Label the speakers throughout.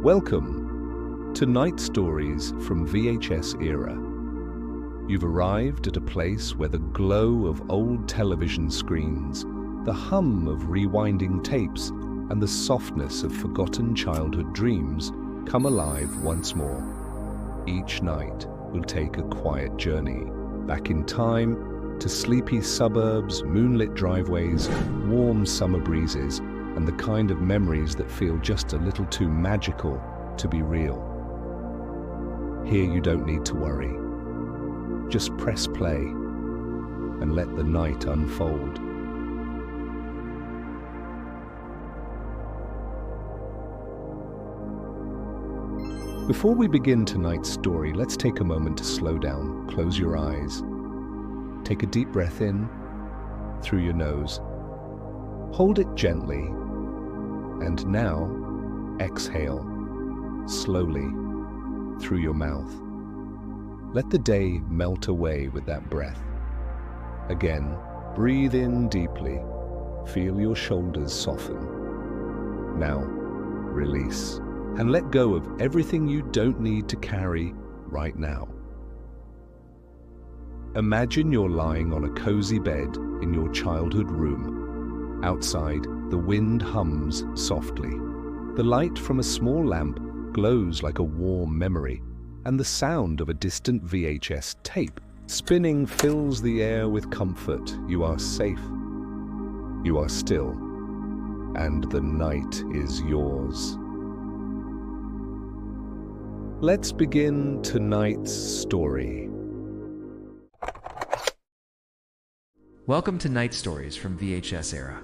Speaker 1: Welcome to Night Stories from VHS Era. You've arrived at a place where the glow of old television screens, the hum of rewinding tapes, and the softness of forgotten childhood dreams come alive once more. Each night will take a quiet journey back in time to sleepy suburbs, moonlit driveways, warm summer breezes, and the kind of memories that feel just a little too magical to be real. Here you don't need to worry. Just press play and let the night unfold. Before we begin tonight's story, let's take a moment to slow down. Close your eyes. Take a deep breath in through your nose. Hold it gently. And now, exhale slowly through your mouth. Let the day melt away with that breath. Again, breathe in deeply. Feel your shoulders soften. Now, release and let go of everything you don't need to carry right now. Imagine you're lying on a cozy bed in your childhood room. Outside, the wind hums softly. The light from a small lamp glows like a warm memory, and the sound of a distant VHS tape spinning fills the air with comfort. You are safe. You are still. And the night is yours. Let's begin tonight's story.
Speaker 2: Welcome to Night Stories from VHS Era,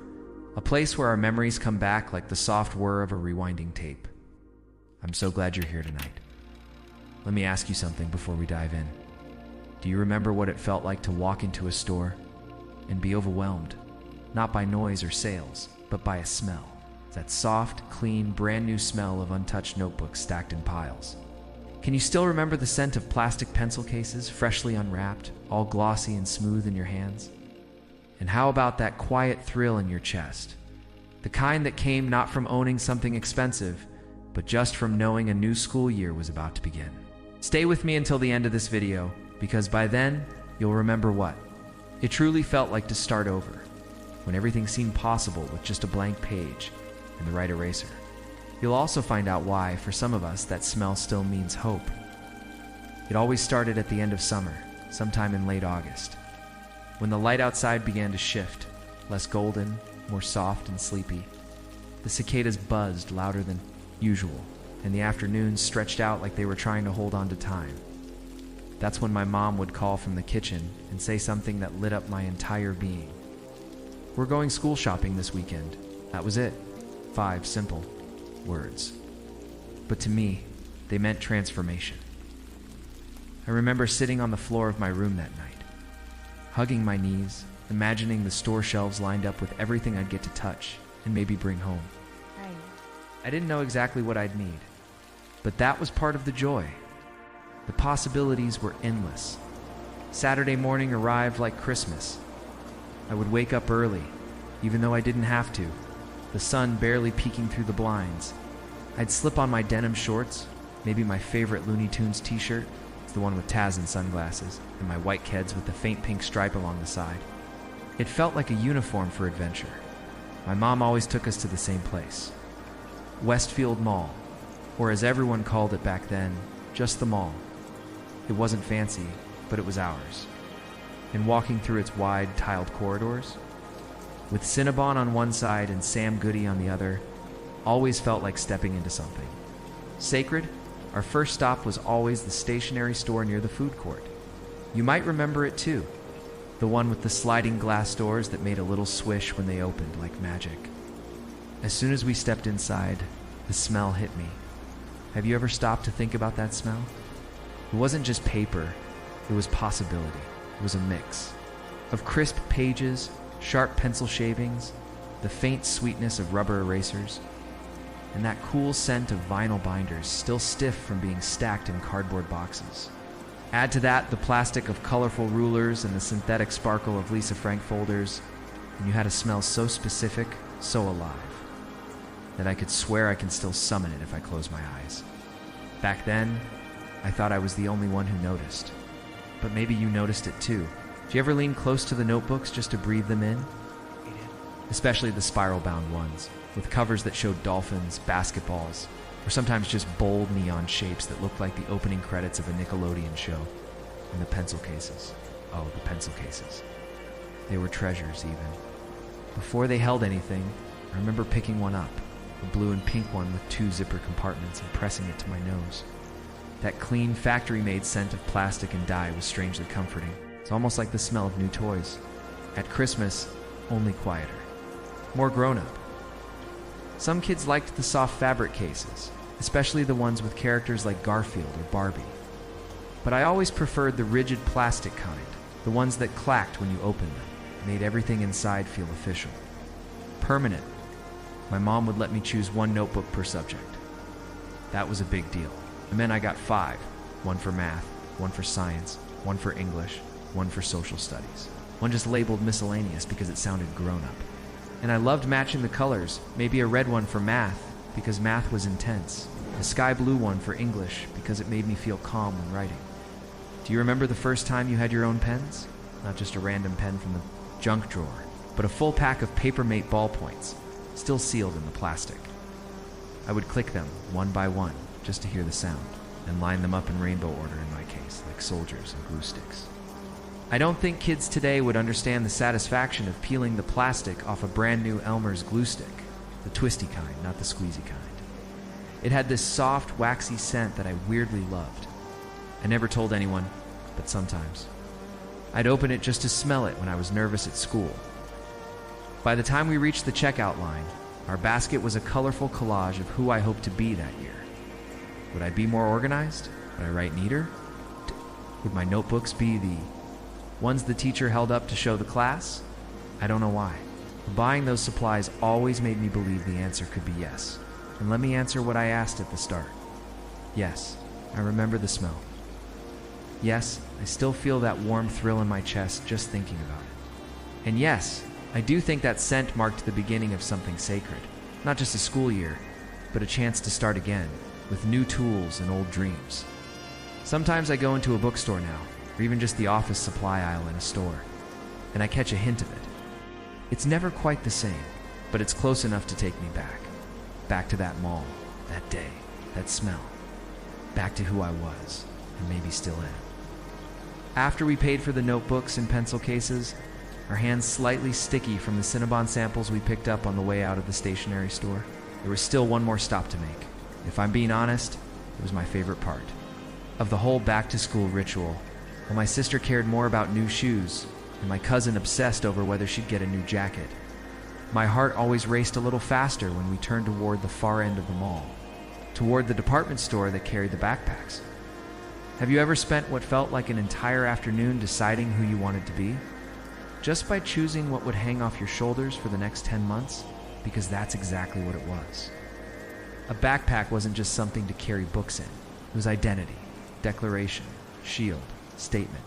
Speaker 2: a place where our memories come back like the soft whir of a rewinding tape. I'm so glad you're here tonight. Let me ask you something before we dive in. Do you remember what it felt like to walk into a store and be overwhelmed, not by noise or sales, but by a smell? That soft, clean, brand new smell of untouched notebooks stacked in piles. Can you still remember the scent of plastic pencil cases, freshly unwrapped, all glossy and smooth in your hands? And how about that quiet thrill in your chest? The kind that came not from owning something expensive, but just from knowing a new school year was about to begin. Stay with me until the end of this video, because by then, you'll remember what it truly felt like to start over, when everything seemed possible with just a blank page and the right eraser. You'll also find out why, for some of us, that smell still means hope. It always started at the end of summer, sometime in late August, when the light outside began to shift, less golden, more soft and sleepy. The cicadas buzzed louder than usual, and the afternoons stretched out like they were trying to hold on to time. That's when my mom would call from the kitchen and say something that lit up my entire being. "We're going school shopping this weekend." That was it. 5 simple words. But to me, they meant transformation. I remember sitting on the floor of my room that night, hugging my knees, imagining the store shelves lined up with everything I'd get to touch and maybe bring home. I didn't know exactly what I'd need, but that was part of the joy. The possibilities were endless. Saturday morning arrived like Christmas. I would wake up early, even though I didn't have to, the sun barely peeking through the blinds. I'd slip on my denim shorts, maybe my favorite Looney Tunes t-shirt, it's the one with Taz and sunglasses, and my white Keds with the faint pink stripe along the side. It felt like a uniform for adventure. My mom always took us to the same place, Westfield Mall, or as everyone called it back then, just the mall. It wasn't fancy, but it was ours. And walking through its wide, tiled corridors, with Cinnabon on one side and Sam Goody on the other, always felt like stepping into something sacred. Our first stop was always the stationery store near the food court. You might remember it too, the one with the sliding glass doors that made a little swish when they opened like magic. As soon as we stepped inside, the smell hit me. Have you ever stopped to think about that smell? It wasn't just paper, it was possibility. It was a mix of crisp pages, sharp pencil shavings, the faint sweetness of rubber erasers, and that cool scent of vinyl binders still stiff from being stacked in cardboard boxes. Add to that the plastic of colorful rulers and the synthetic sparkle of Lisa Frank folders, and you had a smell so specific, so alive. that I could swear I can still summon it if I close my eyes. Back then, I thought I was the only one who noticed. But maybe you noticed it too. Do you ever lean close to the notebooks just to breathe them in? Especially the spiral-bound ones, with covers that showed dolphins, basketballs, or sometimes just bold neon shapes that looked like the opening credits of a Nickelodeon show. And the pencil cases. Oh, the pencil cases. They were treasures, even. Before they held anything, I remember picking one up, a blue and pink one with 2 zipper compartments, and pressing it to my nose. That clean, factory-made scent of plastic and dye was strangely comforting. It's almost like the smell of new toys. At Christmas, only quieter. More grown-up. Some kids liked the soft fabric cases, especially the ones with characters like Garfield or Barbie. But I always preferred the rigid plastic kind, the ones that clacked when you opened them, made everything inside feel official. Permanent. My mom would let me choose 1 notebook per subject. That was a big deal. It meant I got 5, 1 for math, 1 for science, 1 for English, 1 for social studies. One just labeled miscellaneous because it sounded grown-up. And I loved matching the colors, maybe a red one for math because math was intense, a sky blue one for English because it made me feel calm when writing. Do you remember the first time you had your own pens? Not just a random pen from the junk drawer, but a full pack of Papermate ballpoints, still sealed in the plastic. I would click them one by one just to hear the sound, and line them up in rainbow order in my case, like soldiers and glue sticks. I don't think kids today would understand the satisfaction of peeling the plastic off a brand new Elmer's glue stick, the twisty kind, not the squeezy kind. It had this soft, waxy scent that I weirdly loved. I never told anyone, but sometimes. I'd open it just to smell it when I was nervous at school. By the time we reached the checkout line, our basket was a colorful collage of who I hoped to be that year. Would I be more organized? Would I write neater? Would my notebooks be the ones the teacher held up to show the class? I don't know why. Buying those supplies always made me believe the answer could be yes. And let me answer what I asked at the start. Yes, I remember the smell. Yes, I still feel that warm thrill in my chest just thinking about it. And yes, I do think that scent marked the beginning of something sacred. Not just a school year, but a chance to start again, with new tools and old dreams. Sometimes I go into a bookstore now, or even just the office supply aisle in a store, and I catch a hint of it. It's never quite the same, but it's close enough to take me back. Back to that mall, that day, that smell. Back to who I was, and maybe still am. After we paid for the notebooks and pencil cases, our hands slightly sticky from the Cinnabon samples we picked up on the way out of the stationery store, there was still one more stop to make. If I'm being honest, it was my favorite part of the whole back-to-school ritual. While my sister cared more about new shoes, and my cousin obsessed over whether she'd get a new jacket, my heart always raced a little faster when we turned toward the far end of the mall, toward the department store that carried the backpacks. Have you ever spent what felt like an entire afternoon deciding who you wanted to be? Just by choosing what would hang off your shoulders for the next 10 months? Because that's exactly what it was. A backpack wasn't just something to carry books in. It was identity, declaration, shield, statement.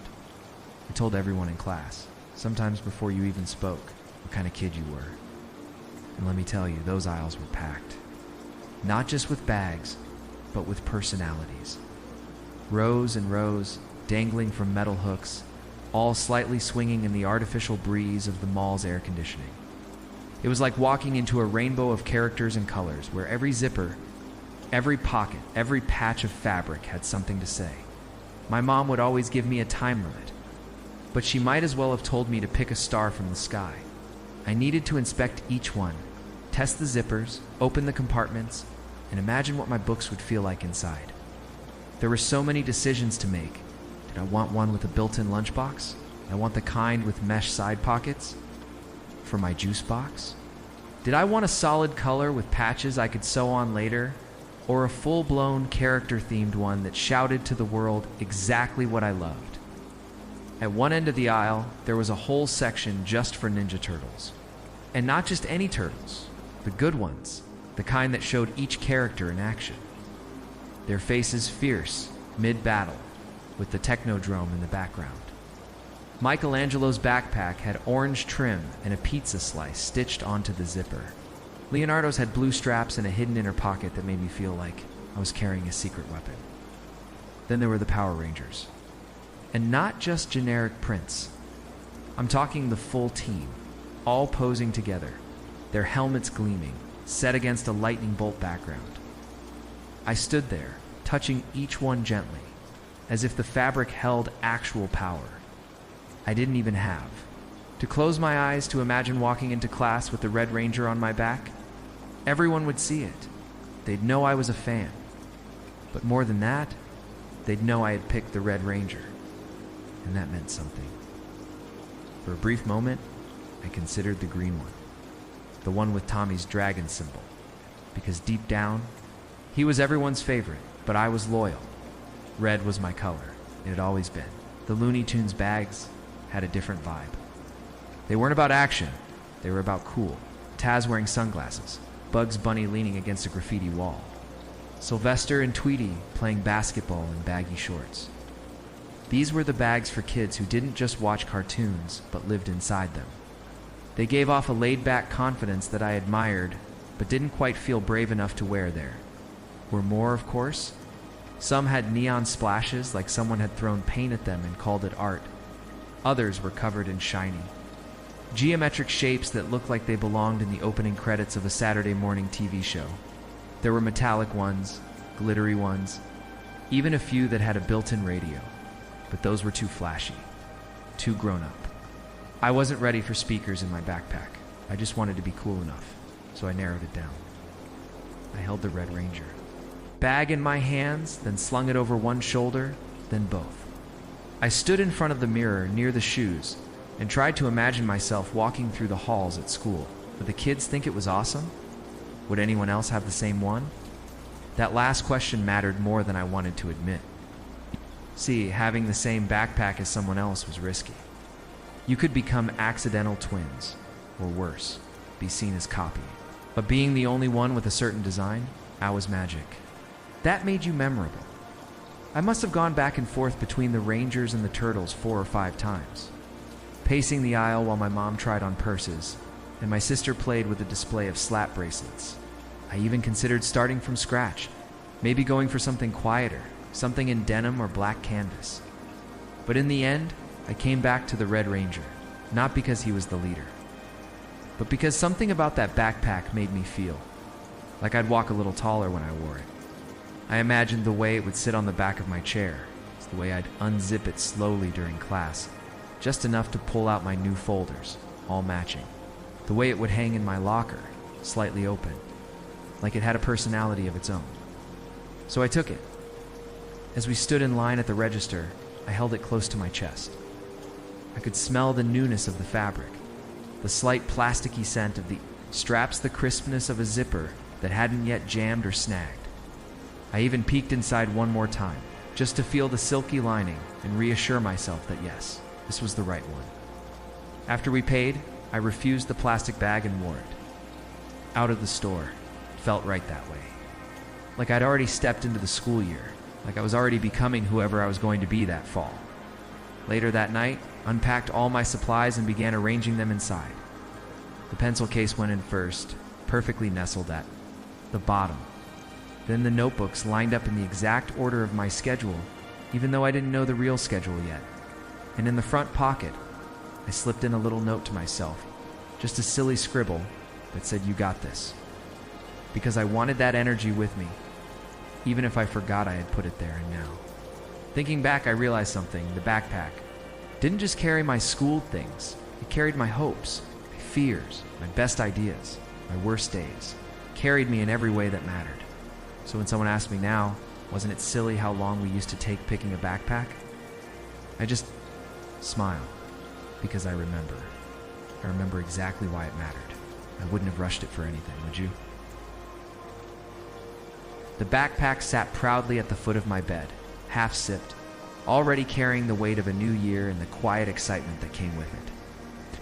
Speaker 2: I told everyone in class, sometimes before you even spoke, what kind of kid you were. And let me tell you, those aisles were packed. Not just with bags, but with personalities. Rows and rows, dangling from metal hooks, all slightly swinging in the artificial breeze of the mall's air conditioning. It was like walking into a rainbow of characters and colors, where every zipper, every pocket, every patch of fabric had something to say. My mom would always give me a time limit, but she might as well have told me to pick a star from the sky. I needed to inspect each one, test the zippers, open the compartments, and imagine what my books would feel like inside. There were so many decisions to make. Did I want one with a built-in lunchbox? Did I want the kind with mesh side pockets for my juice box? Did I want a solid color with patches I could sew on later, or a full-blown character-themed one that shouted to the world exactly what I loved? At one end of the aisle, there was a whole section just for Ninja Turtles. And not just any turtles, the good ones, the kind that showed each character in action. Their faces fierce, mid-battle, with the Technodrome in the background. Michelangelo's backpack had orange trim and a pizza slice stitched onto the zipper. Leonardo's had blue straps and a hidden inner pocket that made me feel like I was carrying a secret weapon. Then there were the Power Rangers. And not just generic prints. I'm talking the full team, all posing together, their helmets gleaming, set against a lightning bolt background. I stood there, touching each one gently, as if the fabric held actual power. I didn't even have to close my eyes to imagine walking into class with the Red Ranger on my back. Everyone would see it. They'd know I was a fan. But more than that, they'd know I had picked the Red Ranger. And that meant something. For a brief moment, I considered the green one, the one with Tommy's dragon symbol, because deep down, he was everyone's favorite, but I was loyal. Red was my color. It had always been. The Looney Tunes bags had a different vibe. They weren't about action. They were about cool. Taz wearing sunglasses, Bugs Bunny leaning against a graffiti wall, Sylvester and Tweety playing basketball in baggy shorts. These were the bags for kids who didn't just watch cartoons, but lived inside them. They gave off a laid-back confidence that I admired, but didn't quite feel brave enough to wear there. Were more, of course. Some had neon splashes like someone had thrown paint at them and called it art. Others were covered in shiny, geometric shapes that looked like they belonged in the opening credits of a Saturday morning TV show. There were metallic ones, glittery ones, even a few that had a built-in radio. But those were too flashy, too grown up. I wasn't ready for speakers in my backpack. I just wanted to be cool enough, so I narrowed it down. I held the Red Ranger. Bag in my hands, then slung it over one shoulder, then both. I stood in front of the mirror near the shoes and tried to imagine myself walking through the halls at school. Would the kids think it was awesome? Would anyone else have the same one? That last question mattered more than I wanted to admit. See, having the same backpack as someone else was risky. You could become accidental twins, or worse, be seen as copy. But being the only one with a certain design, that was magic. That made you memorable. I must have gone back and forth between the Rangers and the Turtles 4 or 5 times, pacing the aisle while my mom tried on purses, and my sister played with a display of slap bracelets. I even considered starting from scratch, maybe going for something quieter, something in denim or black canvas. But in the end, I came back to the Red Ranger, not because he was the leader, but because something about that backpack made me feel like I'd walk a little taller when I wore it. I imagined the way it would sit on the back of my chair, the way I'd unzip it slowly during class, just enough to pull out my new folders, all matching. The way it would hang in my locker, slightly open, like it had a personality of its own. So I took it. As we stood in line at the register, I held it close to my chest. I could smell the newness of the fabric, the slight plasticky scent of the straps, the crispness of a zipper that hadn't yet jammed or snagged. I even peeked inside one more time, just to feel the silky lining and reassure myself that yes, this was the right one. After we paid, I refused the plastic bag and wore it. Out of the store, it felt right that way. Like I'd already stepped into the school year, like I was already becoming whoever I was going to be that fall. Later that night, unpacked all my supplies and began arranging them inside. The pencil case went in first, perfectly nestled at the bottom. Then the notebooks lined up in the exact order of my schedule, even though I didn't know the real schedule yet. And in the front pocket, I slipped in a little note to myself, just a silly scribble that said, "You got this." Because I wanted that energy with me, even if I forgot I had put it there and now. Thinking back, I realized something. The backpack didn't just carry my school things. It carried my hopes, my fears, my best ideas, my worst days. It carried me in every way that mattered. So when someone asked me now, wasn't it silly how long we used to take picking a backpack? I just smile because I remember. I remember exactly why it mattered. I wouldn't have rushed it for anything, would you? The backpack sat proudly at the foot of my bed, half sipped, already carrying the weight of a new year and the quiet excitement that came with it.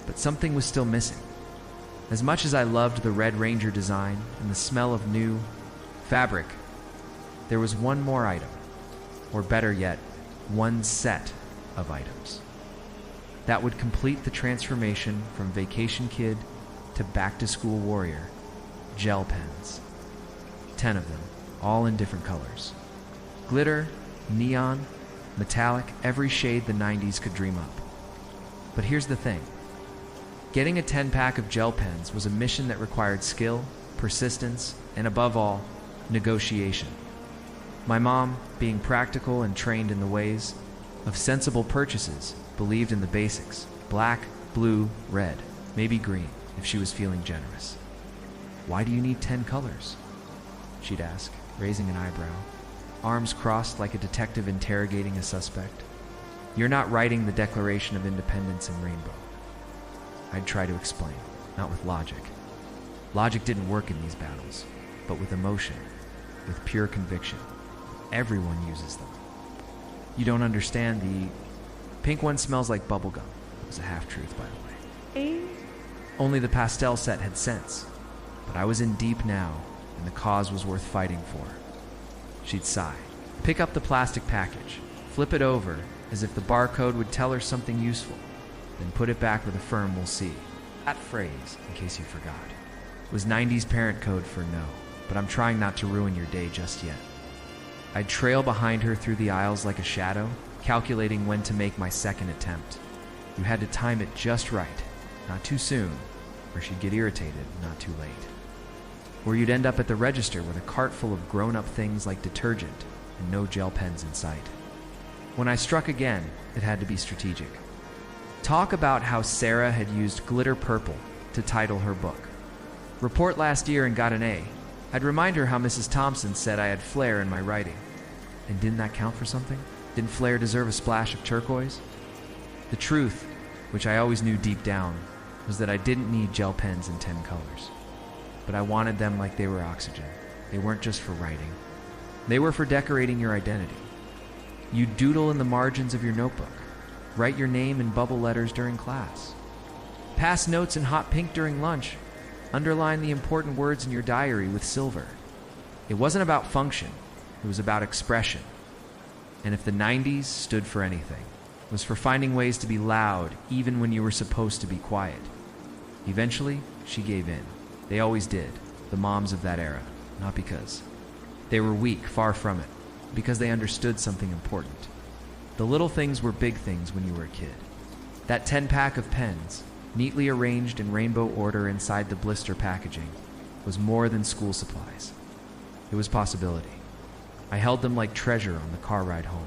Speaker 2: But something was still missing. As much as I loved the Red Ranger design and the smell of new fabric, there was one more item, or better yet, one set of items that would complete the transformation from vacation kid to back-to-school warrior, gel pens. 10 of them, all in different colors. Glitter, neon, metallic, every shade the 90s could dream up. But here's the thing. Getting a 10-pack of gel pens was a mission that required skill, persistence, and above all, negotiation. My mom, being practical and trained in the ways of sensible purchases, believed in the basics: black, blue, red, maybe green if she was feeling generous. "Why do you need 10 colors?" she'd ask, raising an eyebrow, arms crossed like a detective interrogating a suspect. "You're not writing the Declaration of Independence in rainbow." I'd try to explain, not with logic. Logic didn't work in these battles, but with emotion, with pure conviction. Everyone uses them. "You don't understand the pink one smells like bubblegum." It was a half-truth, by the way. Only the pastel set had sense, but I was in deep now, and the cause was worth fighting for. She'd sigh, pick up the plastic package, flip it over as if the barcode would tell her something useful, then put it back with a firm "we'll see." That phrase, in case you forgot, was 90s parent code for no, but I'm trying not to ruin your day just yet. I'd trail behind her through the aisles like a shadow, calculating when to make my second attempt. You had to time it just right, not too soon, or she'd get irritated, not too late. Or you'd end up at the register with a cart full of grown-up things like detergent and no gel pens in sight. When I struck again, it had to be strategic. Talk about how Sarah had used glitter purple to title her book. Report last year and got an A. I'd remind her how Mrs. Thompson said I had flair in my writing. And didn't that count for something? Didn't flair deserve a splash of turquoise? The truth, which I always knew deep down, was that I didn't need gel pens in 10 colors. But I wanted them like they were oxygen. They weren't just for writing. They were for decorating your identity. You'd doodle in the margins of your notebook, write your name in bubble letters during class, pass notes in hot pink during lunch, underline the important words in your diary with silver. It wasn't about function, it was about expression. And if the 90s stood for anything, it was for finding ways to be loud even when you were supposed to be quiet. Eventually, she gave in. They always did, the moms of that era, not because they were weak, far from it, because they understood something important. The little things were big things when you were a kid. That 10-pack of pens, neatly arranged in rainbow order inside the blister packaging, was more than school supplies. It was possibility. I held them like treasure on the car ride home.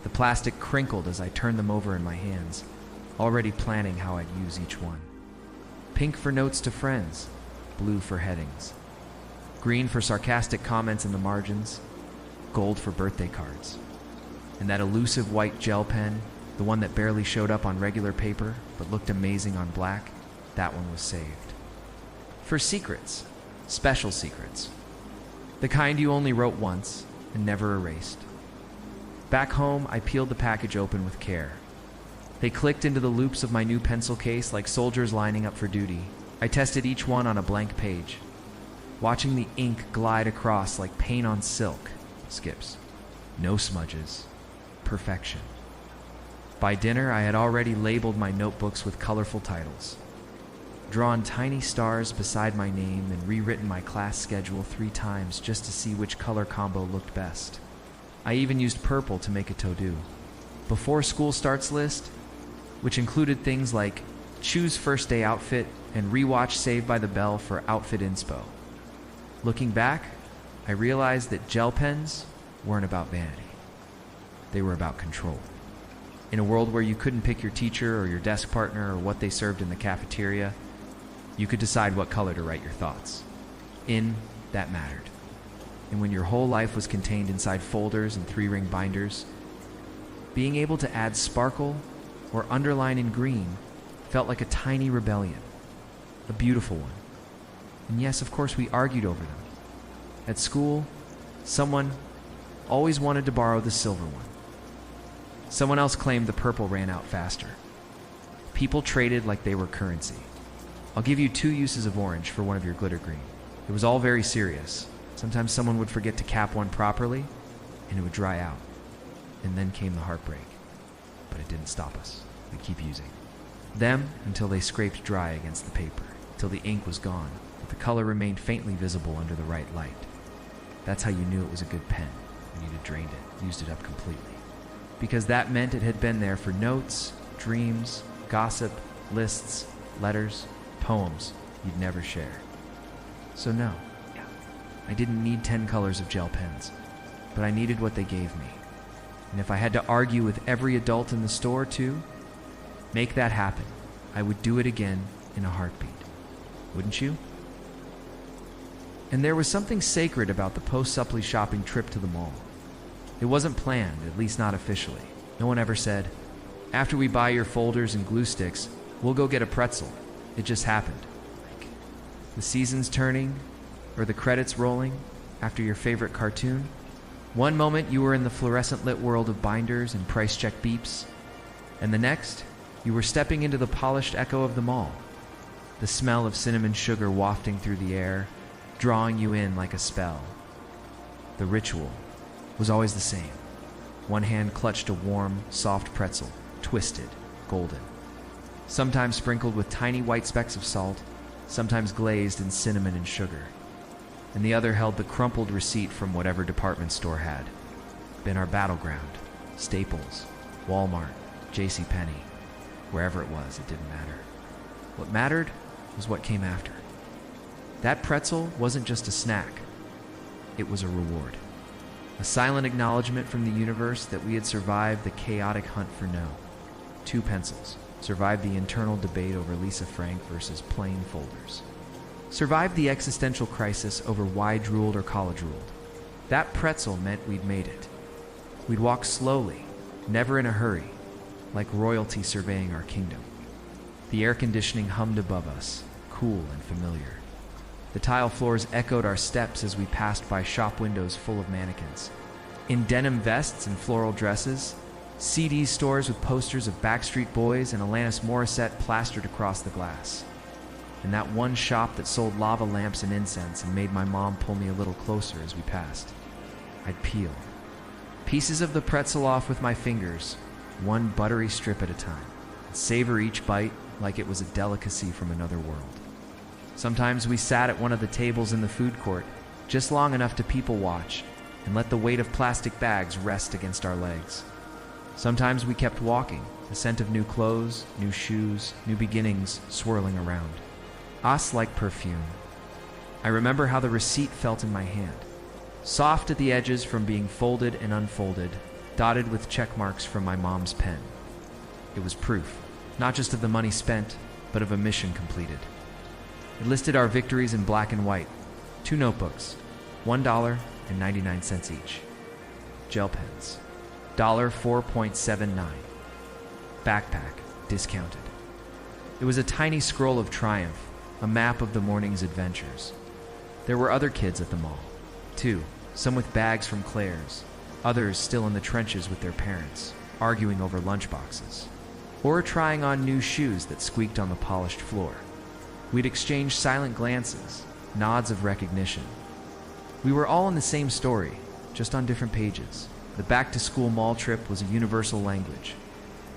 Speaker 2: The plastic crinkled as I turned them over in my hands, already planning how I'd use each one. Pink for notes to friends, blue for headings, green for sarcastic comments in the margins, gold for birthday cards. And that elusive white gel pen, the one that barely showed up on regular paper but looked amazing on black, that one was saved. For secrets, special secrets. The kind you only wrote once and never erased. Back home, I peeled the package open with care. They clicked into the loops of my new pencil case like soldiers lining up for duty. I tested each one on a blank page, watching the ink glide across like paint on silk. Skips. No smudges. Perfection. By dinner, I had already labeled my notebooks with colorful titles, drawn tiny stars beside my name, and rewritten my class schedule 3 times just to see which color combo looked best. I even used purple to make a to-do. Before school starts list, which included things like choose first day outfit and rewatch Saved by the Bell for outfit inspo. Looking back, I realized that gel pens weren't about vanity. They were about control. In a world where you couldn't pick your teacher or your desk partner or what they served in the cafeteria, you could decide what color to write your thoughts. That mattered. And when your whole life was contained inside folders and 3-ring binders, being able to add sparkle or underline in green felt like a tiny rebellion, a beautiful one. And yes, of course, we argued over them. At school, someone always wanted to borrow the silver one. Someone else claimed the purple ran out faster. People traded like they were currency. I'll give you 2 uses of orange for one of your glitter green. It was all very serious. Sometimes someone would forget to cap one properly, and it would dry out. And then came the heartbreak. But it didn't stop us. We'd keep using them until they scraped dry against the paper. till the ink was gone, but the color remained faintly visible under the right light. That's how you knew it was a good pen, when you'd drained it, used it up completely. Because that meant it had been there for notes, dreams, gossip, lists, letters, poems you'd never share. So no, I didn't need 10 colors of gel pens, but I needed what they gave me. And if I had to argue with every adult in the store to make that happen, I would do it again in a heartbeat. Wouldn't you? And there was something sacred about the post-supply shopping trip to the mall. It wasn't planned, at least not officially. No one ever said, after we buy your folders and glue sticks, we'll go get a pretzel. It just happened. Like the seasons turning, or the credits rolling after your favorite cartoon. One moment you were in the fluorescent lit world of binders and price check beeps, and the next you were stepping into the polished echo of the mall, the smell of cinnamon sugar wafting through the air, drawing you in like a spell. The ritual was always the same. One hand clutched a warm, soft pretzel, twisted, golden, sometimes sprinkled with tiny white specks of salt, sometimes glazed in cinnamon and sugar, and the other held the crumpled receipt from whatever department store had been our battleground. Staples, Walmart, JCPenney, wherever it was, it didn't matter. What mattered was what came after. That pretzel wasn't just a snack. It was a reward. A silent acknowledgement from the universe that we had survived the chaotic hunt for no. 2 pencils. Survived the internal debate over Lisa Frank versus plain folders. Survived the existential crisis over wide ruled or college ruled. That pretzel meant we'd made it. We'd walk slowly, never in a hurry, like royalty surveying our kingdom. The air conditioning hummed above us, cool and familiar. The tile floors echoed our steps as we passed by shop windows full of mannequins. In denim vests and floral dresses, CD stores with posters of Backstreet Boys and Alanis Morissette plastered across the glass. And that one shop that sold lava lamps and incense and made my mom pull me a little closer as we passed. I'd peel pieces of the pretzel off with my fingers, one buttery strip at a time, and savor each bite like it was a delicacy from another world. Sometimes we sat at one of the tables in the food court, just long enough to people watch and let the weight of plastic bags rest against our legs. Sometimes we kept walking, the scent of new clothes, new shoes, new beginnings swirling around. Us like perfume. I remember how the receipt felt in my hand, soft at the edges from being folded and unfolded, dotted with check marks from my mom's pen. It was proof, not just of the money spent, but of a mission completed. It listed our victories in black and white. 2 notebooks, $1.99 each. Gel pens, $4.79. Backpack, discounted. It was a tiny scroll of triumph, a map of the morning's adventures. There were other kids at the mall, too, some with bags from Claire's, others still in the trenches with their parents, arguing over lunchboxes, or trying on new shoes that squeaked on the polished floor. We'd exchange silent glances, nods of recognition. We were all in the same story, just on different pages. The back-to-school mall trip was a universal language.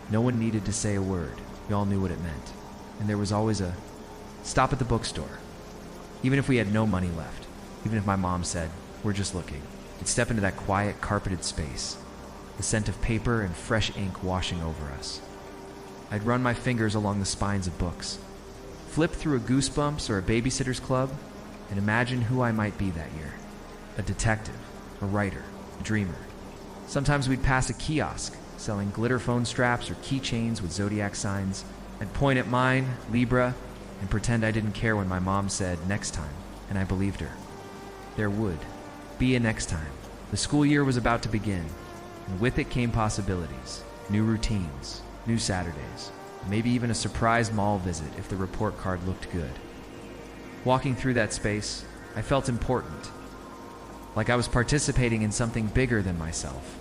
Speaker 2: No one needed to say a word. We all knew what it meant. And there was always a stop at the bookstore. Even if we had no money left, even if my mom said, we're just looking, we'd step into that quiet, carpeted space, the scent of paper and fresh ink washing over us. I'd run my fingers along the spines of books, flip through a Goosebumps or a Babysitter's Club, and imagine who I might be that year. A detective, a writer, a dreamer. Sometimes we'd pass a kiosk selling glitter phone straps or keychains with zodiac signs. I'd point at mine, Libra, and pretend I didn't care when my mom said, next time, and I believed her. There would be a next time. The school year was about to begin, and with it came possibilities, new routines, new Saturdays, maybe even a surprise mall visit if the report card looked good. Walking through that space, I felt important, like I was participating in something bigger than myself.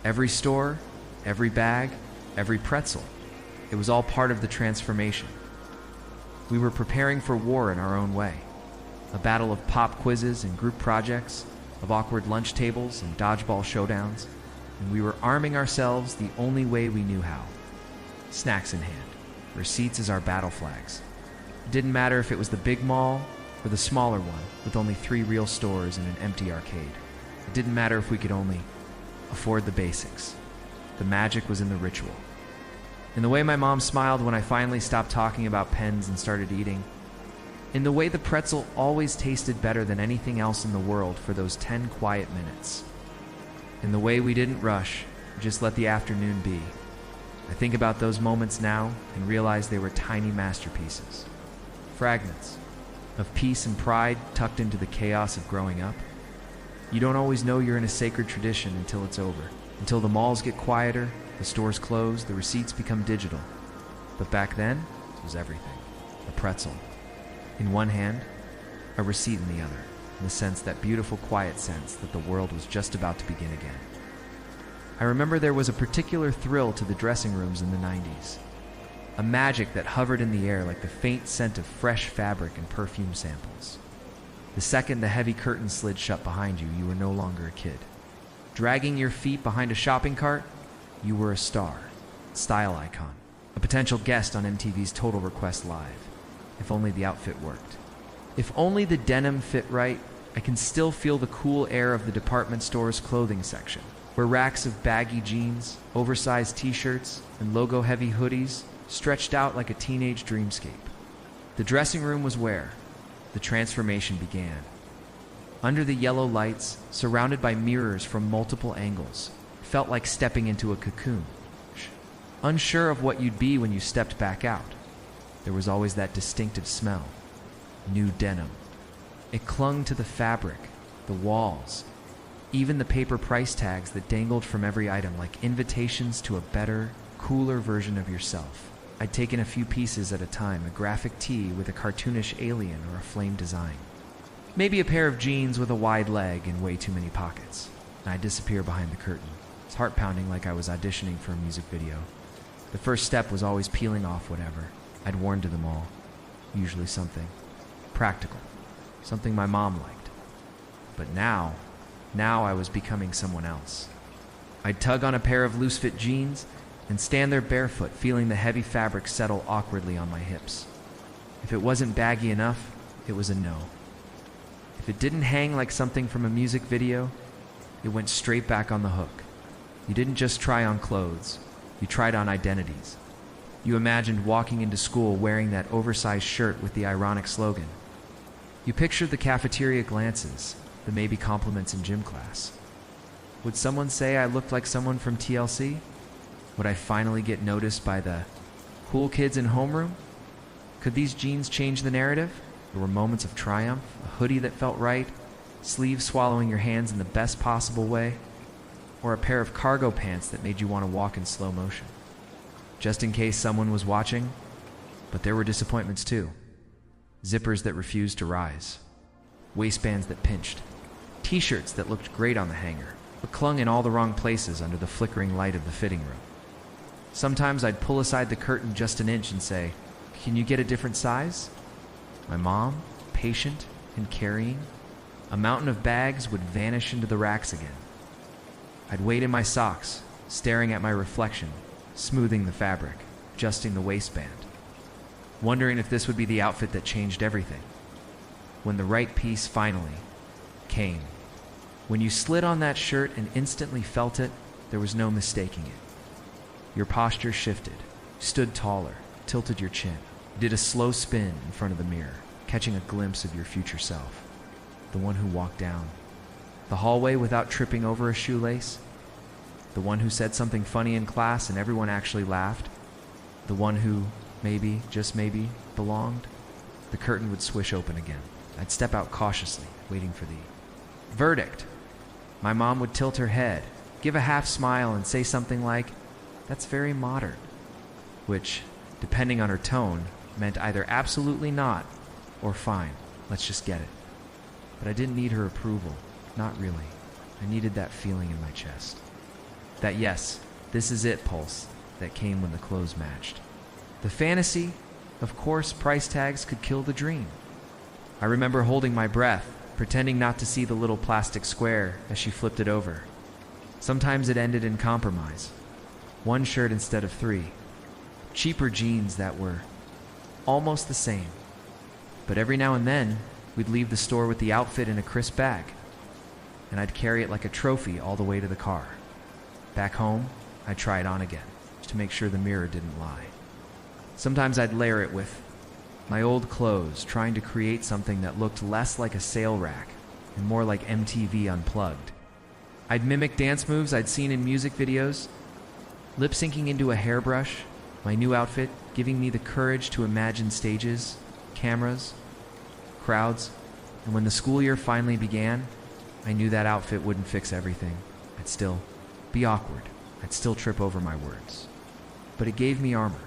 Speaker 2: Every store, every bag, every pretzel, it was all part of the transformation. We were preparing for war in our own way, a battle of pop quizzes and group projects, of awkward lunch tables and dodgeball showdowns, and we were arming ourselves the only way we knew how. Snacks in hand, receipts as our battle flags. It didn't matter if it was the big mall or the smaller one with only 3 real stores and an empty arcade. It didn't matter if we could only afford the basics. The magic was in the ritual. In the way my mom smiled when I finally stopped talking about pens and started eating. In the way the pretzel always tasted better than anything else in the world for those 10 quiet minutes. In the way we didn't rush, just let the afternoon be. I think about those moments now and realize they were tiny masterpieces. Fragments of peace and pride tucked into the chaos of growing up. You don't always know you're in a sacred tradition until it's over. Until the malls get quieter, the stores close, the receipts become digital. But back then, it was everything. A pretzel in one hand, a receipt in the other, in the sense, that beautiful quiet sense that the world was just about to begin again. I remember there was a particular thrill to the dressing rooms in the 90s. A magic that hovered in the air like the faint scent of fresh fabric and perfume samples. The second the heavy curtain slid shut behind you, you were no longer a kid. Dragging your feet behind a shopping cart, you were a star, style icon, a potential guest on MTV's Total Request Live. If only the outfit worked. If only the denim fit right, I can still feel the cool air of the department store's clothing section, where racks of baggy jeans, oversized t-shirts, and logo-heavy hoodies stretched out like a teenage dreamscape. The dressing room was where the transformation began. Under the yellow lights, surrounded by mirrors from multiple angles, it felt like stepping into a cocoon. Unsure of what you'd be when you stepped back out, there was always that distinctive smell. New denim. It clung to the fabric, the walls, even the paper price tags that dangled from every item like invitations to a better, cooler version of yourself. I'd taken a few pieces at a time, a graphic tee with a cartoonish alien or a flame design. Maybe a pair of jeans with a wide leg and way too many pockets. And I'd disappear behind the curtain. It's heart-pounding like I was auditioning for a music video. The first step was always peeling off whatever I'd worn to them all. Usually something practical, something my mom liked. But now I was becoming someone else. I'd tug on a pair of loose-fit jeans and stand there barefoot, feeling the heavy fabric settle awkwardly on my hips. If it wasn't baggy enough, it was a no. If it didn't hang like something from a music video, it went straight back on the hook. You didn't just try on clothes, you tried on identities. You imagined walking into school wearing that oversized shirt with the ironic slogan. You pictured the cafeteria glances, the maybe compliments in gym class. Would someone say I looked like someone from TLC? Would I finally get noticed by the cool kids in homeroom? Could these jeans change the narrative? There were moments of triumph, a hoodie that felt right, sleeves swallowing your hands in the best possible way, or a pair of cargo pants that made you want to walk in slow motion. Just in case someone was watching, but there were disappointments too. Zippers that refused to rise, waistbands that pinched, t-shirts that looked great on the hanger, but clung in all the wrong places under the flickering light of the fitting room. Sometimes I'd pull aside the curtain just an inch and say, "Can you get a different size?" My mom, patient and carrying, a mountain of bags would vanish into the racks again. I'd wait in my socks, staring at my reflection, smoothing the fabric, adjusting the waistband, wondering if this would be the outfit that changed everything. When the right piece finally came. When you slid on that shirt and instantly felt it, there was no mistaking it. Your posture shifted, stood taller, tilted your chin, did a slow spin in front of the mirror, catching a glimpse of your future self, the one who walked down the hallway without tripping over a shoelace, the one who said something funny in class and everyone actually laughed, the one who, maybe, just maybe, belonged. The curtain would swish open again. I'd step out cautiously, waiting for the verdict. My mom would tilt her head, give a half smile, and say something like, "That's very modern," which, depending on her tone, meant either absolutely not or fine, let's just get it. But I didn't need her approval. Not really. I needed that feeling in my chest. That yes, this is it pulse that came when the clothes matched. The fantasy, of course, price tags could kill the dream. I remember holding my breath, pretending not to see the little plastic square as she flipped it over. Sometimes it ended in compromise. 1 shirt instead of 3. Cheaper jeans that were almost the same, But every now and then, we'd leave the store with the outfit in a crisp bag, and I'd carry it like a trophy all the way to the car. Back home, I'd try it on again, just to make sure the mirror didn't lie. Sometimes I'd layer it with my old clothes, trying to create something that looked less like a sale rack and more like MTV Unplugged. I'd mimic dance moves I'd seen in music videos, lip syncing into a hairbrush, my new outfit giving me the courage to imagine stages, cameras, crowds, and when the school year finally began, I knew that outfit wouldn't fix everything. I'd still be awkward. I'd still trip over my words. But it gave me armor.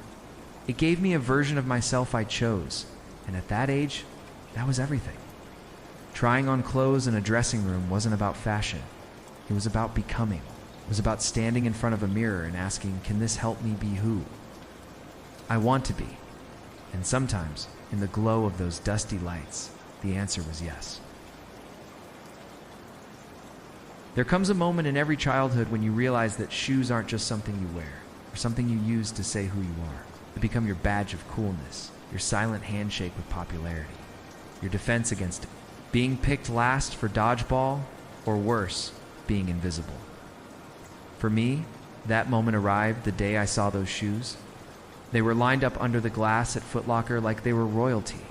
Speaker 2: It gave me a version of myself I chose, and at that age, that was everything. Trying on clothes in a dressing room wasn't about fashion. It was about becoming. It was about standing in front of a mirror and asking, can this help me be who I want to be? And sometimes, in the glow of those dusty lights, the answer was yes. There comes a moment in every childhood when you realize that shoes aren't just something you wear, or something you use to say who you are. They become your badge of coolness, your silent handshake with popularity, your defense against being picked last for dodgeball, or worse, being invisible. For me, that moment arrived the day I saw those shoes. They were lined up under the glass at Foot Locker like they were royalty.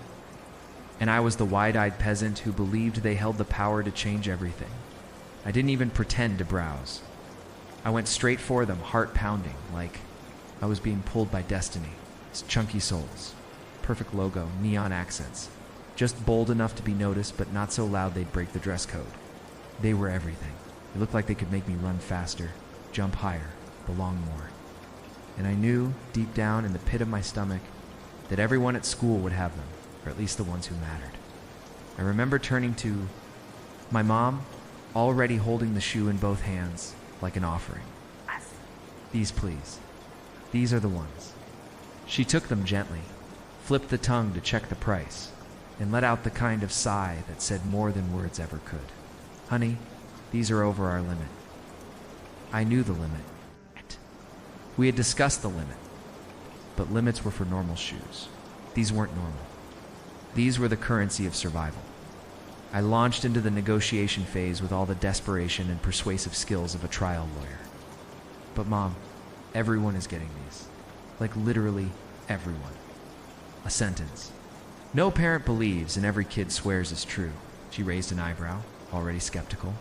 Speaker 2: And I was the wide-eyed peasant who believed they held the power to change everything. I didn't even pretend to browse. I went straight for them, heart pounding, like I was being pulled by destiny. It's chunky soles, perfect logo, neon accents. Just bold enough to be noticed, but not so loud they'd break the dress code. They were everything. They looked like they could make me run faster, jump higher, belong more. And I knew, deep down in the pit of my stomach, that everyone at school would have them, or at least the ones who mattered. I remember turning to my mom, already holding the shoe in both hands, like an offering. These, please. These are the ones. She took them gently, flipped the tongue to check the price, and let out the kind of sigh that said more than words ever could. Honey, these are over our limit. I knew the limit. We had discussed the limit, but limits were for normal shoes. These weren't normal. These were the currency of survival. I launched into the negotiation phase with all the desperation and persuasive skills of a trial lawyer. But Mom, everyone is getting these. Like literally everyone. A sentence. No parent believes and every kid swears is true. She raised an eyebrow, already skeptical.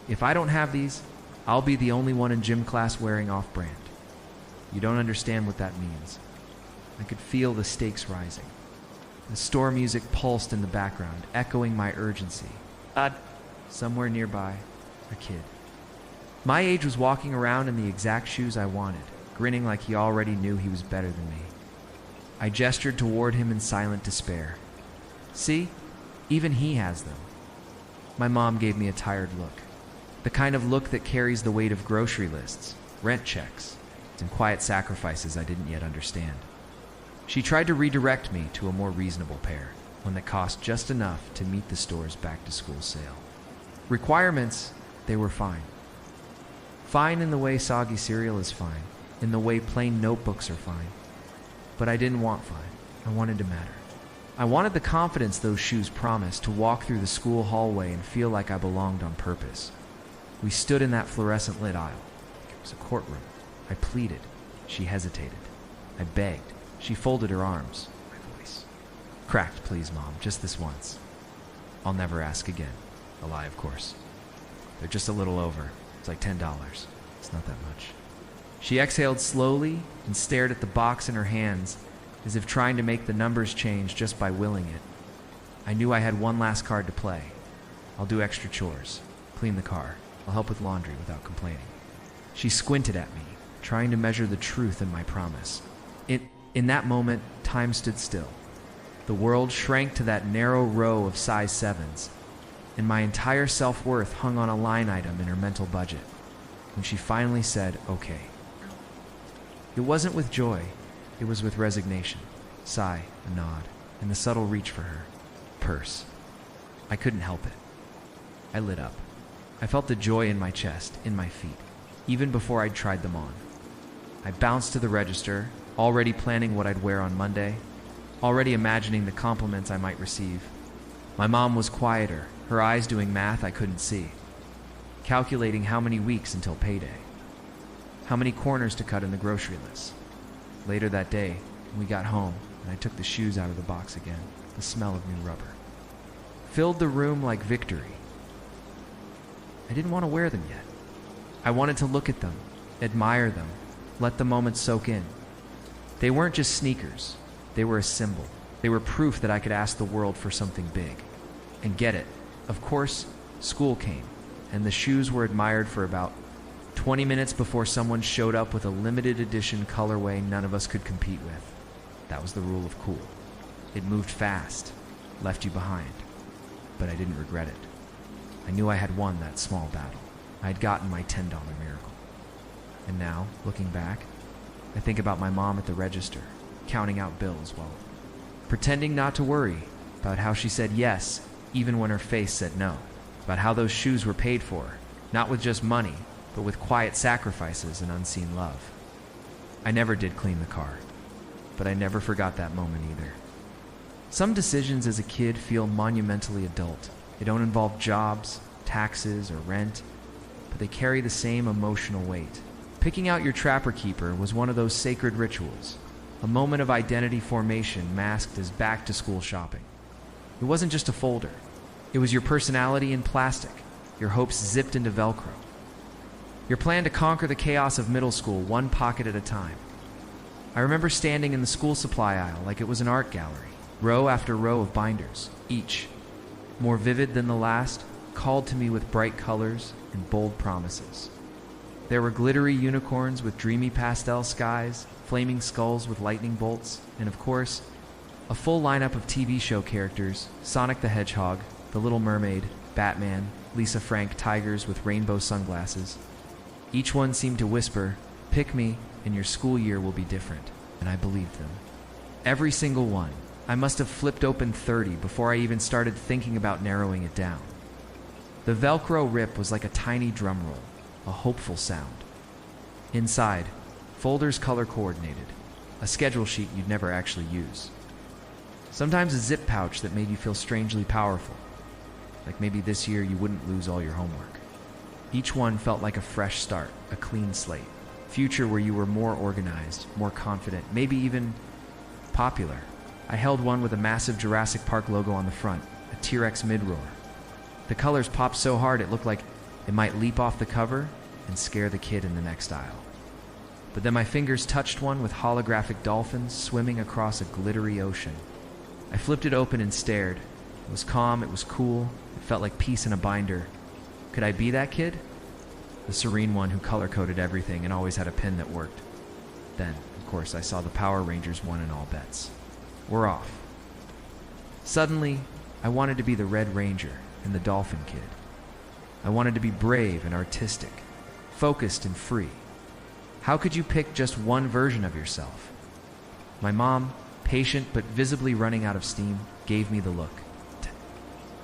Speaker 2: If I don't have these, I'll be the only one in gym class wearing off-brand. You don't understand what that means. I could feel the stakes rising. The store music pulsed in the background, echoing my urgency. Somewhere nearby, a kid. My age was walking around in the exact shoes I wanted, grinning like he already knew he was better than me. I gestured toward him in silent despair. See? Even he has them. My mom gave me a tired look. The kind of look that carries the weight of grocery lists, rent checks, and quiet sacrifices I didn't yet understand. She tried to redirect me to a more reasonable pair, one that cost just enough to meet the store's back-to-school sale. Requirements, they were fine. Fine in the way soggy cereal is fine, in the way plain notebooks are fine. But I didn't want fine. I wanted to matter. I wanted the confidence those shoes promised to walk through the school hallway and feel like I belonged on purpose. We stood in that fluorescent lit aisle. It was a courtroom. I pleaded. She hesitated. I begged. She folded her arms. My voice cracked. Please, Mom, just this once. I'll never ask again. A lie, of course. They're just a little over. It's like $10. It's not that much. She exhaled slowly and stared at the box in her hands as if trying to make the numbers change just by willing it. I knew I had one last card to play. I'll do extra chores. Clean the car. I'll help with laundry without complaining. She squinted at me, trying to measure the truth in my promise. In that moment, time stood still. The world shrank to that narrow row of size 7s, and my entire self-worth hung on a line item in her mental budget. When she finally said, okay. It wasn't with joy, it was with resignation, sigh, a nod, and the subtle reach for her purse. I couldn't help it. I lit up. I felt the joy in my chest, in my feet, even before I'd tried them on. I bounced to the register, already planning what I'd wear on Monday, already imagining the compliments I might receive. My mom was quieter, her eyes doing math I couldn't see, calculating how many weeks until payday, how many corners to cut in the grocery list. Later that day, we got home, and I took the shoes out of the box again. The smell of new rubber filled the room like victory. I didn't want to wear them yet. I wanted to look at them, admire them, let the moment soak in. They weren't just sneakers. They were a symbol. They were proof that I could ask the world for something big and get it. Of course, school came, and the shoes were admired for about 20 minutes before someone showed up with a limited edition colorway none of us could compete with. That was the rule of cool. It moved fast, left you behind, but I didn't regret it. I knew I had won that small battle. I had gotten my $10 miracle. And now, looking back, I think about my mom at the register, counting out bills while pretending not to worry, about how she said yes even when her face said no, about how those shoes were paid for, not with just money, but with quiet sacrifices and unseen love. I never did clean the car, but I never forgot that moment either. Some decisions as a kid feel monumentally adult. They don't involve jobs, taxes, or rent, but they carry the same emotional weight. Picking out your trapper keeper was one of those sacred rituals, a moment of identity formation masked as back-to-school shopping. It wasn't just a folder. It was your personality in plastic, your hopes zipped into Velcro, your plan to conquer the chaos of middle school one pocket at a time. I remember standing in the school supply aisle like it was an art gallery, row after row of binders, each, more vivid than the last, called to me with bright colors and bold promises. There were glittery unicorns with dreamy pastel skies, flaming skulls with lightning bolts, and of course, a full lineup of TV show characters: Sonic the Hedgehog, The Little Mermaid, Batman, Lisa Frank tigers with rainbow sunglasses. Each one seemed to whisper, "Pick me, and your school year will be different," and I believed them. Every single one. I must have flipped open 30 before I even started thinking about narrowing it down. The Velcro rip was like a tiny drum roll, a hopeful sound. Inside, folders color coordinated, a schedule sheet you'd never actually use. Sometimes a zip pouch that made you feel strangely powerful, like maybe this year you wouldn't lose all your homework. Each one felt like a fresh start, a clean slate, future where you were more organized, more confident, maybe even popular. I held one with a massive Jurassic Park logo on the front, a T-Rex mid-roar. The colors popped so hard it looked like it might leap off the cover and scare the kid in the next aisle. But then my fingers touched one with holographic dolphins swimming across a glittery ocean. I flipped it open and stared. It was calm, it was cool, it felt like peace in a binder. Could I be that kid? The serene one who color-coded everything and always had a pin that worked. Then, of course, I saw the Power Rangers won in all bets. We're off. Suddenly, I wanted to be the Red Ranger and the Dolphin Kid. I wanted to be brave and artistic, focused and free. How could you pick just one version of yourself? My mom, patient but visibly running out of steam, gave me the look.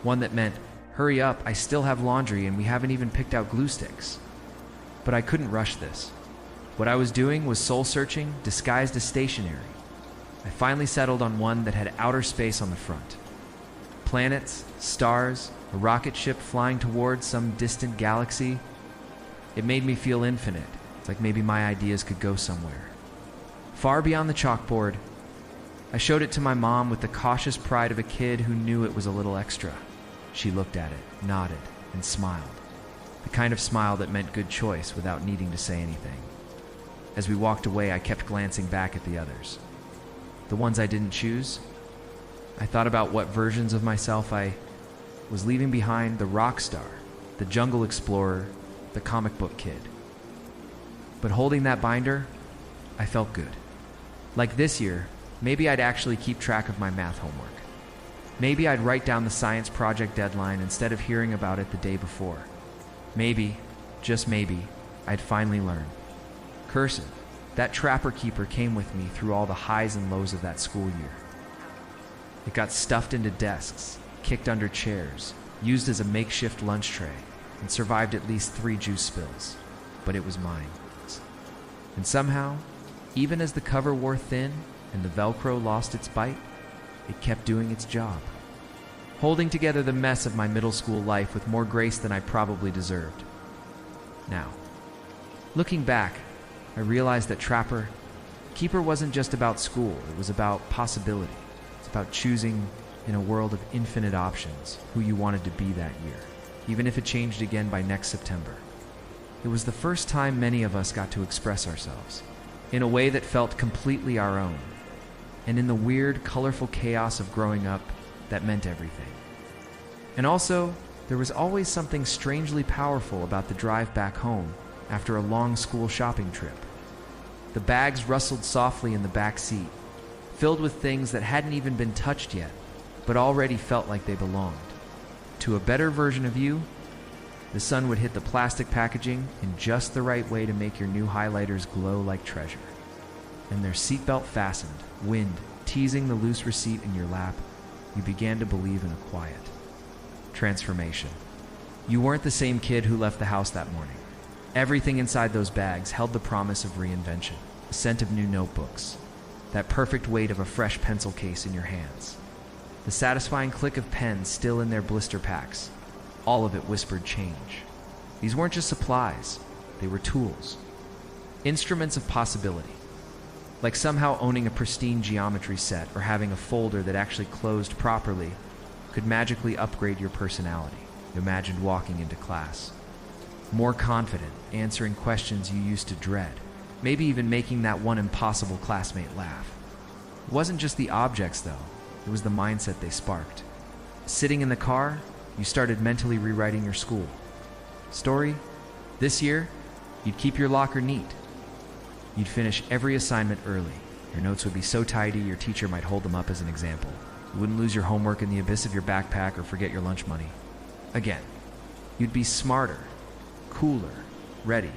Speaker 2: One that meant, hurry up, I still have laundry and we haven't even picked out glue sticks. But I couldn't rush this. What I was doing was soul-searching disguised as stationery. I finally settled on one that had outer space on the front. Planets, stars, a rocket ship flying towards some distant galaxy. It made me feel infinite. It's like maybe my ideas could go somewhere. Far beyond the chalkboard, I showed it to my mom with the cautious pride of a kid who knew it was a little extra. She looked at it, nodded, and smiled. The kind of smile that meant good choice without needing to say anything. As we walked away, I kept glancing back at the others. The ones I didn't choose. I thought about what versions of myself I was leaving behind: the rock star, the jungle explorer, the comic book kid. But holding that binder, I felt good. Like this year, maybe I'd actually keep track of my math homework. Maybe I'd write down the science project deadline instead of hearing about it the day before. Maybe, just maybe, I'd finally learn. Cursive, that trapper keeper came with me through all the highs and lows of that school year. It got stuffed into desks, kicked under chairs, used as a makeshift lunch tray, and survived at least 3 juice spills. But it was mine. And somehow, even as the cover wore thin and the Velcro lost its bite, it kept doing its job, holding together the mess of my middle school life with more grace than I probably deserved. Now, looking back, I realized that Keeper wasn't just about school, it was about possibility. It's about choosing in a world of infinite options who you wanted to be that year, even if it changed again by next September. It was the first time many of us got to express ourselves in a way that felt completely our own, and in the weird, colorful chaos of growing up, that meant everything. And also, there was always something strangely powerful about the drive back home after a long school shopping trip. The bags rustled softly in the back seat, filled with things that hadn't even been touched yet, but already felt like they belonged. To a better version of you, the sun would hit the plastic packaging in just the right way to make your new highlighters glow like treasure. And their seatbelt fastened, wind teasing the loose receipt in your lap, you began to believe in a quiet transformation. You weren't the same kid who left the house that morning. Everything inside those bags held the promise of reinvention, a scent of new notebooks, that perfect weight of a fresh pencil case in your hands, the satisfying click of pens still in their blister packs. All of it whispered change. These weren't just supplies, they were tools, instruments of possibility. Like somehow owning a pristine geometry set or having a folder that actually closed properly could magically upgrade your personality. You imagined walking into class, more confident, answering questions you used to dread, maybe even making that one impossible classmate laugh. It wasn't just the objects, though. It was the mindset they sparked. Sitting in the car, you started mentally rewriting your school story. This year, you'd keep your locker neat. You'd finish every assignment early. Your notes would be so tidy, your teacher might hold them up as an example. You wouldn't lose your homework in the abyss of your backpack or forget your lunch money. Again, you'd be smarter, cooler, ready,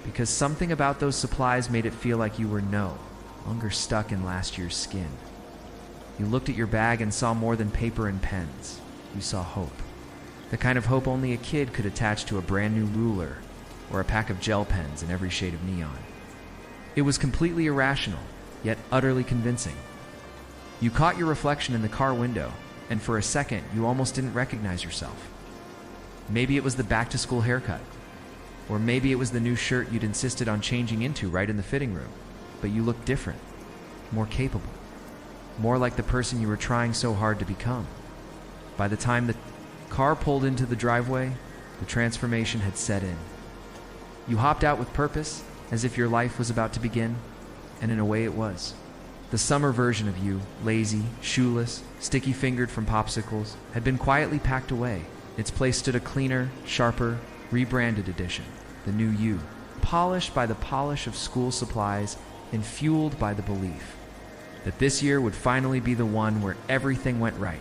Speaker 2: because something about those supplies made it feel like you were no longer stuck in last year's skin. You looked at your bag and saw more than paper and pens. You saw hope. The kind of hope only a kid could attach to a brand new ruler or a pack of gel pens in every shade of neon. It was completely irrational, yet utterly convincing. You caught your reflection in the car window, and for a second, you almost didn't recognize yourself. Maybe it was the back-to-school haircut, or maybe it was the new shirt you'd insisted on changing into right in the fitting room, but you looked different, more capable, more like the person you were trying so hard to become. By the time the car pulled into the driveway, the transformation had set in. You hopped out with purpose, as if your life was about to begin, and in a way it was. The summer version of you, lazy, shoeless, sticky-fingered from popsicles, had been quietly packed away. Its place stood a cleaner, sharper, rebranded edition, the new you, polished by the polish of school supplies and fueled by the belief that this year would finally be the one where everything went right.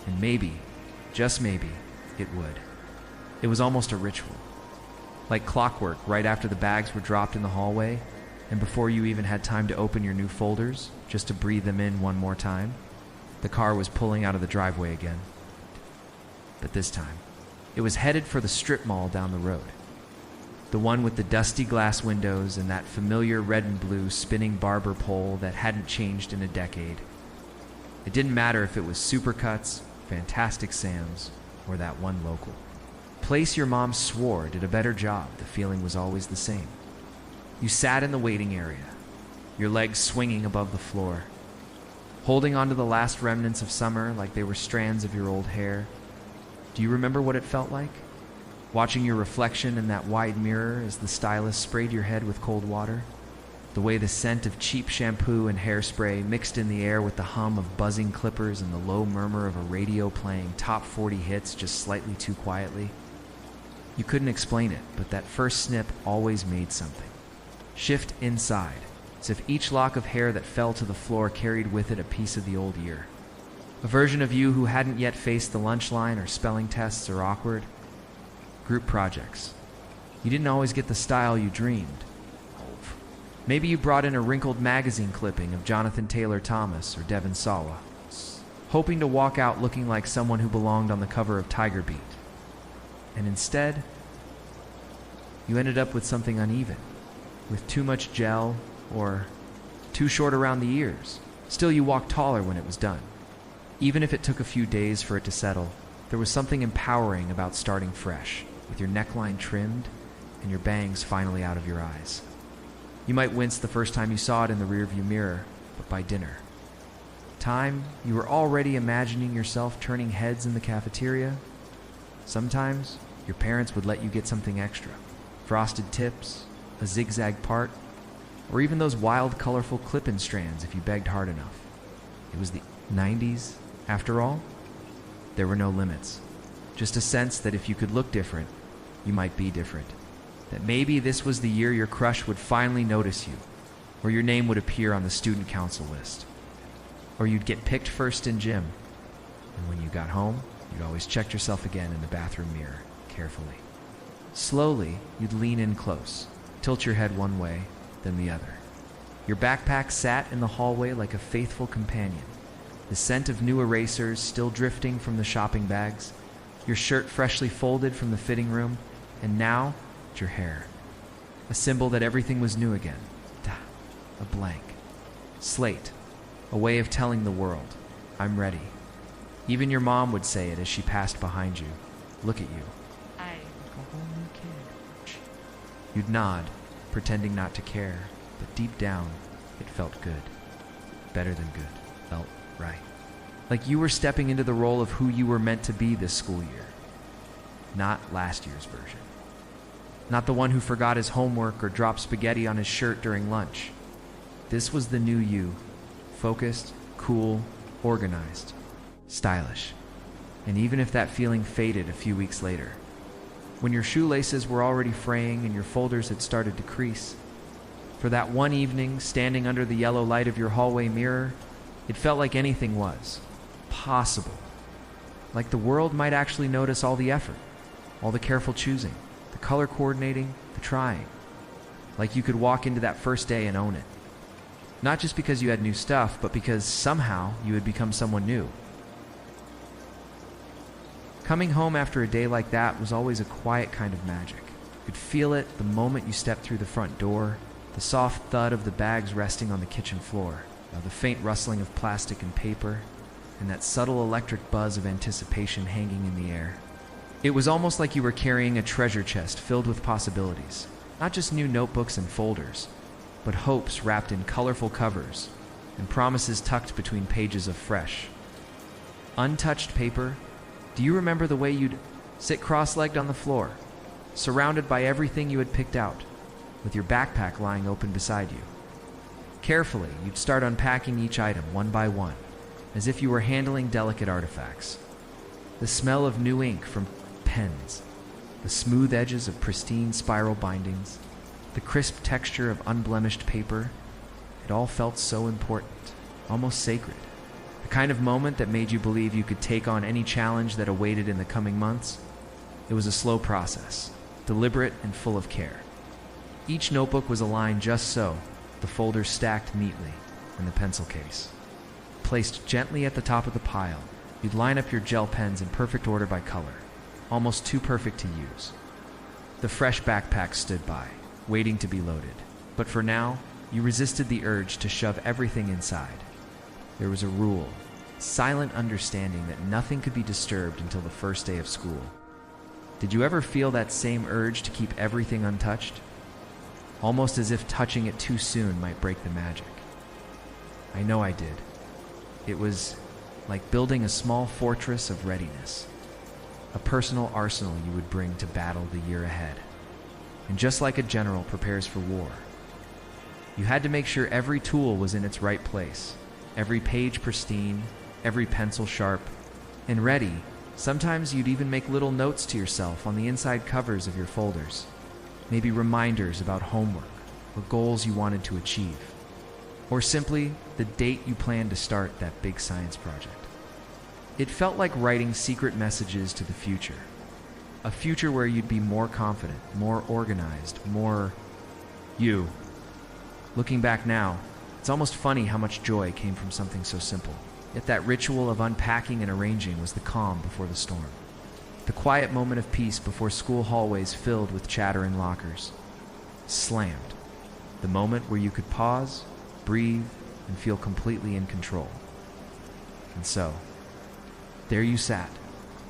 Speaker 2: And maybe, just maybe, it would. It was almost a ritual. Like clockwork, right after the bags were dropped in the hallway, and before you even had time to open your new folders, just to breathe them in one more time, the car was pulling out of the driveway again. But this time, it was headed for the strip mall down the road. The one with the dusty glass windows and that familiar red and blue spinning barber pole that hadn't changed in a decade. It didn't matter if it was Supercuts, Fantastic Sam's, or that one local place your mom swore did a better job. The feeling was always the same. You sat in the waiting area, your legs swinging above the floor, holding onto the last remnants of summer like they were strands of your old hair. Do you remember what it felt like? Watching your reflection in that wide mirror as the stylist sprayed your head with cold water? The way the scent of cheap shampoo and hairspray mixed in the air with the hum of buzzing clippers and the low murmur of a radio playing top 40 hits just slightly too quietly? You couldn't explain it, but that first snip always made something shift inside, as if each lock of hair that fell to the floor carried with it a piece of the old year. A version of you who hadn't yet faced the lunch line or spelling tests or awkward group projects. You didn't always get the style you dreamed of. Maybe you brought in a wrinkled magazine clipping of Jonathan Taylor Thomas or Devon Sawa, hoping to walk out looking like someone who belonged on the cover of Tiger Beat. And instead, you ended up with something uneven, with too much gel or too short around the ears. Still, you walked taller when it was done. Even if it took a few days for it to settle, there was something empowering about starting fresh, with your neckline trimmed and your bangs finally out of your eyes. You might wince the first time you saw it in the rearview mirror, but by dinner time, you were already imagining yourself turning heads in the cafeteria. Sometimes, your parents would let you get something extra. Frosted tips, a zigzag part, or even those wild, colorful clip-in strands if you begged hard enough. It was the 90's, after all. There were no limits. Just a sense that if you could look different, you might be different. That maybe this was the year your crush would finally notice you, or your name would appear on the student council list. Or you'd get picked first in gym, and when you got home, you'd always check yourself again in the bathroom mirror, carefully. Slowly, you'd lean in close, tilt your head one way, then the other. Your backpack sat in the hallway like a faithful companion, the scent of new erasers still drifting from the shopping bags, your shirt freshly folded from the fitting room, and now, your hair. A symbol that everything was new again. A blank. Slate. A way of telling the world, I'm ready. Even your mom would say it as she passed behind you. Look at you. I'm a whole new kid. You'd nod, pretending not to care, but deep down, it felt good. Better than good. Felt right. Like you were stepping into the role of who you were meant to be this school year. Not last year's version. Not the one who forgot his homework or dropped spaghetti on his shirt during lunch. This was the new you. Focused, cool, organized, stylish. And even if that feeling faded a few weeks later, when your shoelaces were already fraying and your folders had started to crease, for that one evening, standing under the yellow light of your hallway mirror, it felt like anything was possible. Like the world might actually notice all the effort, all the careful choosing, the color coordinating, the trying. Like you could walk into that first day and own it. Not just because you had new stuff, but because somehow you had become someone new. Coming home after a day like that was always a quiet kind of magic. You could feel it the moment you stepped through the front door, the soft thud of the bags resting on the kitchen floor, the faint rustling of plastic and paper, and that subtle electric buzz of anticipation hanging in the air. It was almost like you were carrying a treasure chest filled with possibilities, not just new notebooks and folders, but hopes wrapped in colorful covers and promises tucked between pages of fresh, untouched paper. Do you remember the way you'd sit cross-legged on the floor, surrounded by everything you had picked out, with your backpack lying open beside you? Carefully, you'd start unpacking each item one by one, as if you were handling delicate artifacts. The smell of new ink from pens, the smooth edges of pristine spiral bindings, the crisp texture of unblemished paper, it all felt so important, almost sacred. The kind of moment that made you believe you could take on any challenge that awaited in the coming months. It was a slow process, deliberate and full of care. Each notebook was aligned just so, the folders stacked neatly, and the pencil case. Placed gently at the top of the pile, you'd line up your gel pens in perfect order by color, almost too perfect to use. The fresh backpack stood by, waiting to be loaded. But for now, you resisted the urge to shove everything inside. There was a rule, silent understanding that nothing could be disturbed until the first day of school. Did you ever feel that same urge to keep everything untouched? Almost as if touching it too soon might break the magic. I know I did. It was like building a small fortress of readiness, a personal arsenal you would bring to battle the year ahead. And just like a general prepares for war, you had to make sure every tool was in its right place, every page pristine, every pencil sharp, and ready. Sometimes you'd even make little notes to yourself on the inside covers of your folders, maybe reminders about homework or goals you wanted to achieve, or simply the date you planned to start that big science project. It felt like writing secret messages to the future. A future where you'd be more confident, more organized, more you. Looking back now, it's almost funny how much joy came from something so simple. Yet that ritual of unpacking and arranging was the calm before the storm. The quiet moment of peace before school hallways filled with chatter in lockers. Slammed. The moment where you could pause, breathe, and feel completely in control. And so, There you sat,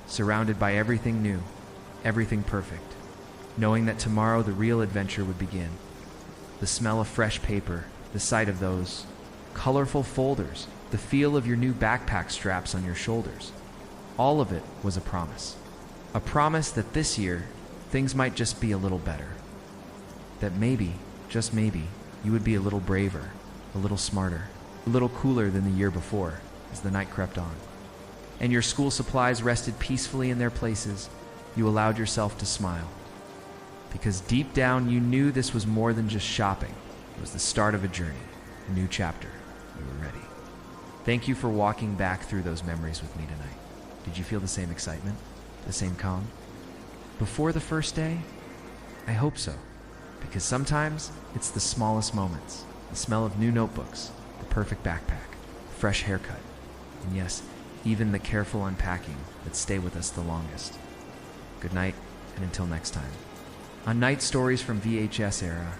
Speaker 2: surrounded by everything new, everything perfect, knowing that tomorrow the real adventure would begin. The smell of fresh paper, the sight of those colorful folders, the feel of your new backpack straps on your shoulders. All of it was a promise. A promise that this year, things might just be a little better. That maybe, just maybe, you would be a little braver, a little smarter, a little cooler than the year before as the night crept on. And your school supplies rested peacefully in their places, you allowed yourself to smile. Because deep down you knew this was more than just shopping. It was the start of a journey, a new chapter. You were ready. Thank you for walking back through those memories with me tonight. Did you feel the same excitement? The same calm? Before the first day? I hope so. Because sometimes it's the smallest moments. The smell of new notebooks, the perfect backpack, the fresh haircut, and yes, even the careful unpacking that stay with us the longest. Good night, and until next time. On Night Stories from VHS Era,